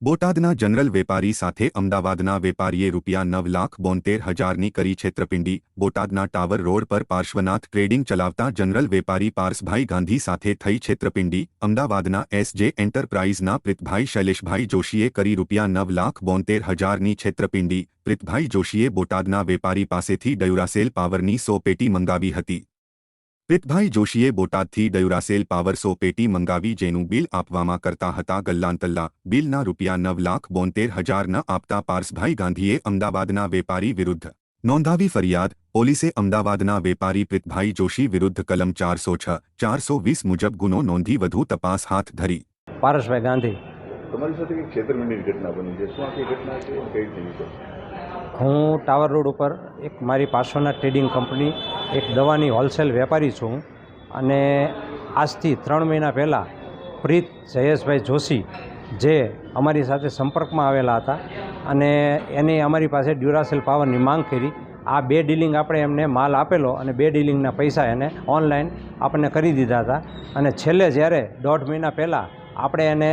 બોટાદના જનરલ વેપારી સાથે અમદાવાદના વેપારીએ ₹9,72,000ની કરી છેતરપિંડી। બોટાદના ટાવર રોડ પર પાર્શ્વનાથ ટ્રેડિંગ ચલાવતા જનરલ વેપારી પાર્સભાઈ ગાંધી સાથે થઈ છેતરપિંડી। અમદાવાદના એસજે એન્ટરપ્રાઇઝના પ્રીતભાઈ શૈલેષભાઈ જોશીએ કરી ₹9,72,000ની છેતરપિંડી। પ્રીતભાઈ જોશીએ બોટાદના વેપારી પાસેથી ડ્યુરાસેલ પાવરની 100 પેટી મંગાવી હતી। પ્રીતભાઈ જોશીએ બોટાદથી ડ્યુરાસેલ પાવર 100 પેટી મંગાવી, જેનું બિલ આપવામાં કરતા હતા ગલ્લાંતલ્લા। બિલના ₹9,72,000 ન આપતા પાર્સભાઈ ગાંધીએ અમદાવાદના વેપારી વિરુદ્ધ નોંધાવી ફરિયાદ। પોલીસે અમદાવાદના વેપારી પ્રીતભાઈ જોશી વિરુદ્ધ કલમ 406, 420 મુજબ ગુનો નોંધી વધુ તપાસ હાથ ધરી। પારસભાઈ ગાંધી, તમારી સાથે એક છેતરપિંડીની ઘટના બની છે, શું આખી ઘટના છે, કઈ રીતે છે? હું ટાવર રોડ ઉપર એક મારી પાર્શ્વનાથ ટ્રેડિંગ કંપની એક દવાની હોલસેલ વેપારી છું અને આજથી 3 મહિના પહેલાં પ્રીત જયેશભાઈ જોશી જે અમારી સાથે સંપર્કમાં આવેલા હતા અને એની અમારી પાસે ડ્યુરાસેલ પાવરની માંગ કરી। આ 2 ડીલિંગ આપણે એમને માલ આપેલો અને 2 ડીલિંગના પૈસા એને ઓનલાઈન આપણને કરી દીધા હતા અને છેલ્લે જ્યારે 1.5 મહિના પહેલાં આપણે એને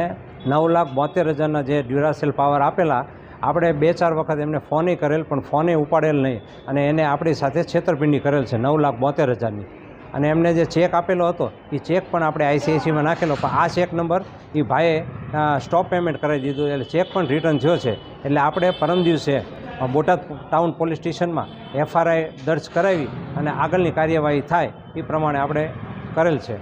9,72,000ના જે ડ્યુરાસેલ પાવર આપેલા, આપણે 2-4 વખત એમને ફોને કરેલ પણ ફોને ઉપાડેલ નહીં અને એને આપણી સાથે છેતરપિંડી કરેલ છે 9,72,000ની। અને એમને જે ચેક આપેલો હતો એ ચેક પણ આપણે ICICIમાં નાખેલો, પણ આ ચેક નંબર એ ભાઈએ સ્ટોપ પેમેન્ટ કરાવી દીધું એટલે ચેક પણ રિટર્ન થયો છે। એટલે આપણે પરમ દિવસે બોટાદ ટાઉન પોલીસ સ્ટેશનમાં FRI દર્જ કરાવી અને આગળની કાર્યવાહી થાય એ પ્રમાણે આપણે કરેલ છે।